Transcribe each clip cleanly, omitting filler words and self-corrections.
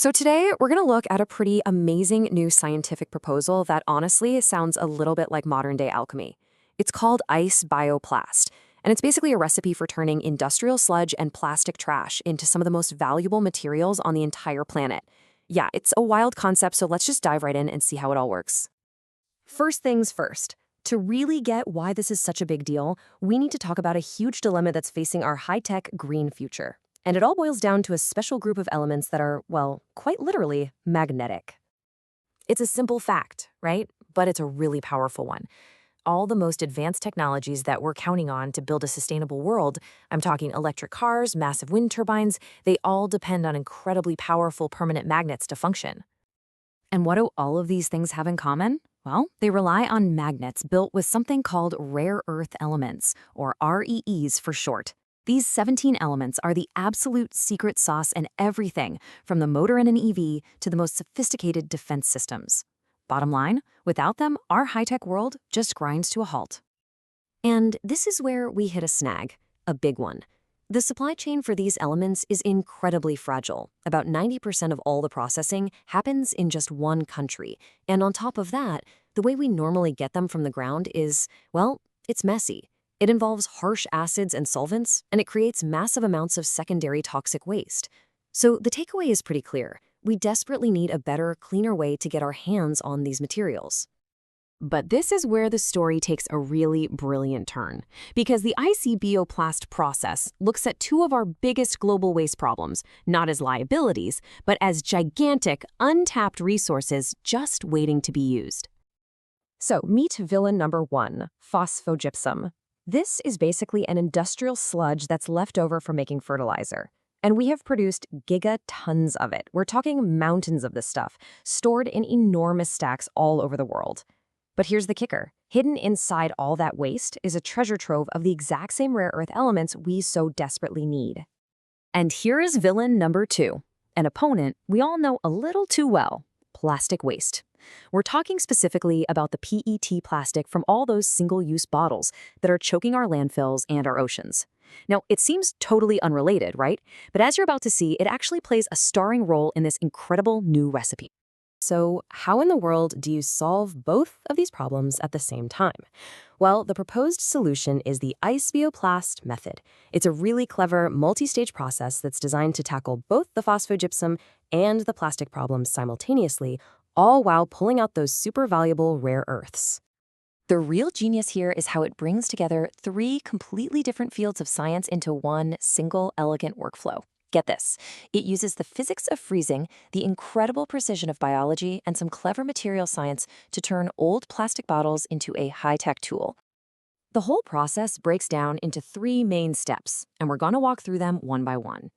So today, we're going to look at a pretty amazing new scientific proposal that honestly sounds a little bit like modern-day alchemy. It's called Icebio Plast, and it's basically a recipe for turning industrial sludge and plastic trash into some of the most valuable materials on the entire planet. Yeah, it's a wild concept, so let's just dive right in and see how it all works. First things first. To really get why this is such a big deal, we need to talk about a huge dilemma that's facing our high-tech green future. And it all boils down to a special group of elements that are, well, quite literally magnetic. It's a simple fact, right? But it's a really powerful one. All the most advanced technologies that we're counting on to build a sustainable world, I'm talking electric cars, massive wind turbines, they all depend on incredibly powerful permanent magnets to function. And what do all of these things have in common? Well, they rely on magnets built with something called rare earth elements, or REEs for short. These 17 elements are the absolute secret sauce in everything, from the motor in an EV to the most sophisticated defense systems. Bottom line, without them, our high-tech world just grinds to a halt. And this is where we hit a snag, a big one. The supply chain for these elements is incredibly fragile. About 90% of all the processing happens in just one country. And on top of that, the way we normally get them from the ground is, well, it's messy. It involves harsh acids and solvents, and it creates massive amounts of secondary toxic waste. So the takeaway is pretty clear. We desperately need a better, cleaner way to get our hands on these materials. But this is where the story takes a really brilliant turn, because the Icebio Plast process looks at two of our biggest global waste problems, not as liabilities, but as gigantic, untapped resources just waiting to be used. So meet villain number one, phosphogypsum. This is basically an industrial sludge that's left over from making fertilizer. And we have produced gigatons of it. We're talking mountains of this stuff, stored in enormous stacks all over the world. But here's the kicker. Hidden inside all that waste is a treasure trove of the exact same rare earth elements we so desperately need. And here is villain number two, an opponent we all know a little too well, plastic waste. We're talking specifically about the PET plastic from all those single-use bottles that are choking our landfills and our oceans. Now, it seems totally unrelated, right? But as you're about to see, it actually plays a starring role in this incredible new recipe. So how in the world do you solve both of these problems at the same time? Well, the proposed solution is the Icebio Plast method. It's a really clever multi-stage process that's designed to tackle both the phosphogypsum and the plastic problems simultaneously, all while pulling out those super valuable rare earths. The real genius here is how it brings together three completely different fields of science into one single elegant workflow. Get this, it uses the physics of freezing, the incredible precision of biology, and some clever material science to turn old plastic bottles into a high-tech tool. The whole process breaks down into three main steps, and we're going to walk through them one by one.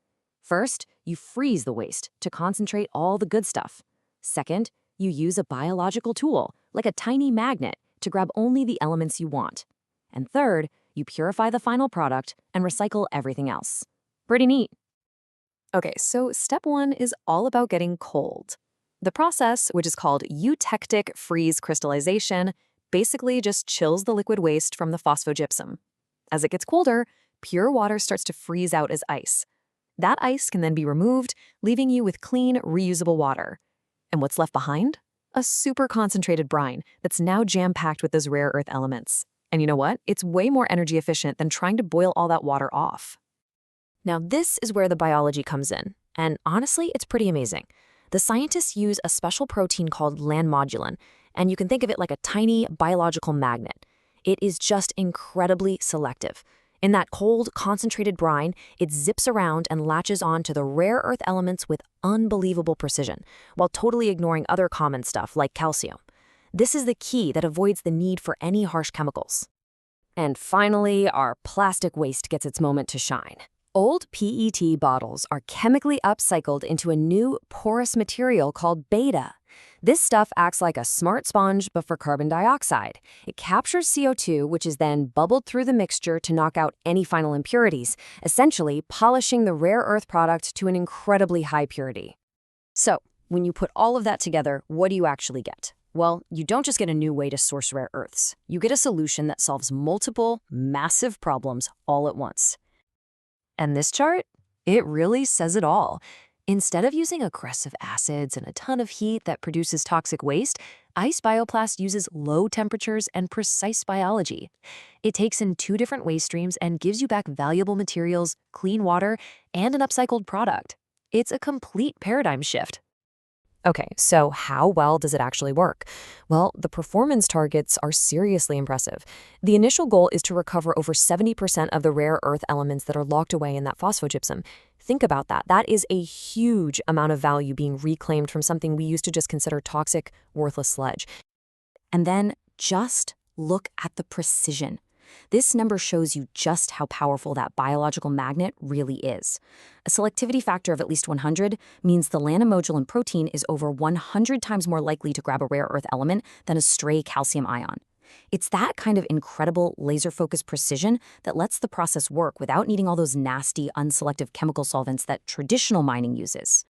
First, you freeze the waste to concentrate all the good stuff. Second, you use a biological tool, like a tiny magnet, to grab only the elements you want. And third, you purify the final product and recycle everything else. Pretty neat. Okay, so step one is all about getting cold. The process, which is called eutectic freeze crystallization, basically just chills the liquid waste from the phosphogypsum. As it gets colder, pure water starts to freeze out as ice. That ice can then be removed, leaving you with clean, reusable water. And what's left behind? A super concentrated brine that's now jam-packed with those rare earth elements. And you know what? It's way more energy efficient than trying to boil all that water off. Now, this is where the biology comes in. And honestly, it's pretty amazing. The scientists use a special protein called landmodulin, and you can think of it like a tiny biological magnet. It is just incredibly selective. In that cold, concentrated brine, it zips around and latches on to the rare earth elements with unbelievable precision, while totally ignoring other common stuff like calcium. This is the key that avoids the need for any harsh chemicals. And finally, our plastic waste gets its moment to shine. Old PET bottles are chemically upcycled into a new porous material called beta. This stuff acts like a smart sponge, but for carbon dioxide. It captures CO2, which is then bubbled through the mixture to knock out any final impurities, essentially polishing the rare earth product to an incredibly high purity. So, when you put all of that together, what do you actually get? Well, you don't just get a new way to source rare earths. You get a solution that solves multiple, massive problems all at once. And this chart? It really says it all. Instead of using aggressive acids and a ton of heat that produces toxic waste, ice bioplast uses low temperatures and precise biology. It takes in two different waste streams and gives you back valuable materials, clean water, and an upcycled product. It's a complete paradigm shift. Okay, so how well does it actually work? Well, the performance targets are seriously impressive. The initial goal is to recover over 70% of the rare earth elements that are locked away in that phosphogypsum. Think about that. That is a huge amount of value being reclaimed from something we used to just consider toxic, worthless sludge. And then just look at the precision. This number shows you just how powerful that biological magnet really is. A selectivity factor of at least 100 means the nanomodular protein is over 100 times more likely to grab a rare earth element than a stray calcium ion. It's that kind of incredible laser-focused precision that lets the process work without needing all those nasty, unselective chemical solvents that traditional mining uses.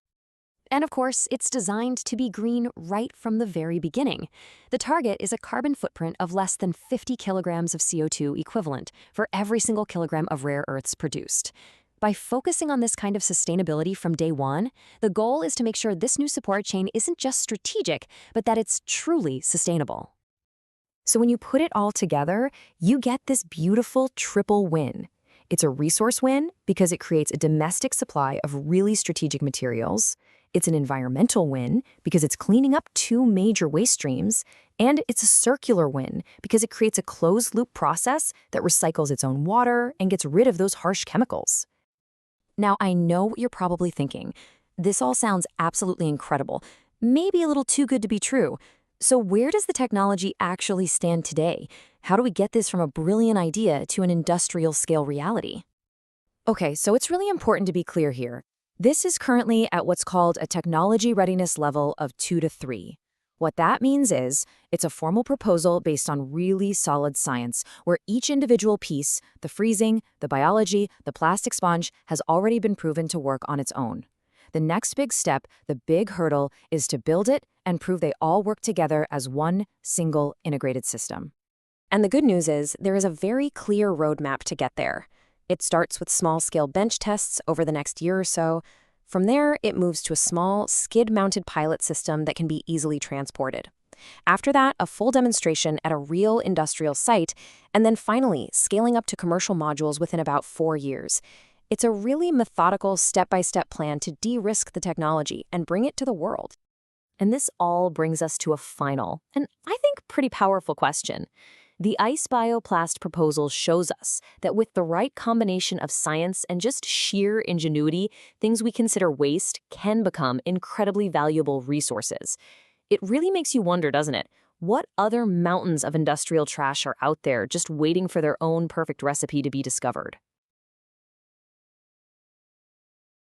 And of course, it's designed to be green right from the very beginning. The target is a carbon footprint of less than 50 kilograms of CO2 equivalent for every single kilogram of rare earths produced. By focusing on this kind of sustainability from day one, the goal is to make sure this new support chain isn't just strategic, but that it's truly sustainable. So when you put it all together, you get this beautiful triple win. It's a resource win because it creates a domestic supply of really strategic materials. It's an environmental win because it's cleaning up two major waste streams. And it's a circular win because it creates a closed-loop process that recycles its own water and gets rid of those harsh chemicals. Now, I know what you're probably thinking. This all sounds absolutely incredible, maybe a little too good to be true. So where does the technology actually stand today? How do we get this from a brilliant idea to an industrial-scale reality? Okay, so it's really important to be clear here. This is currently at what's called a technology readiness level of 2 to 3. What that means is it's a formal proposal based on really solid science, where each individual piece, the freezing, the biology, the plastic sponge, has already been proven to work on its own. The next big step, the big hurdle, is to build it and prove they all work together as one single integrated system. And the good news is there is a very clear roadmap to get there. It starts with small-scale bench tests over the next year or so. From there, it moves to a small, skid-mounted pilot system that can be easily transported. After that, a full demonstration at a real industrial site, and then finally, scaling up to commercial modules within about 4 years. It's a really methodical, step-by-step plan to de-risk the technology and bring it to the world. And this all brings us to a final, and I think pretty powerful question. The Icebio Plast proposal shows us that with the right combination of science and just sheer ingenuity, things we consider waste can become incredibly valuable resources. It really makes you wonder, doesn't it? What other mountains of industrial trash are out there just waiting for their own perfect recipe to be discovered?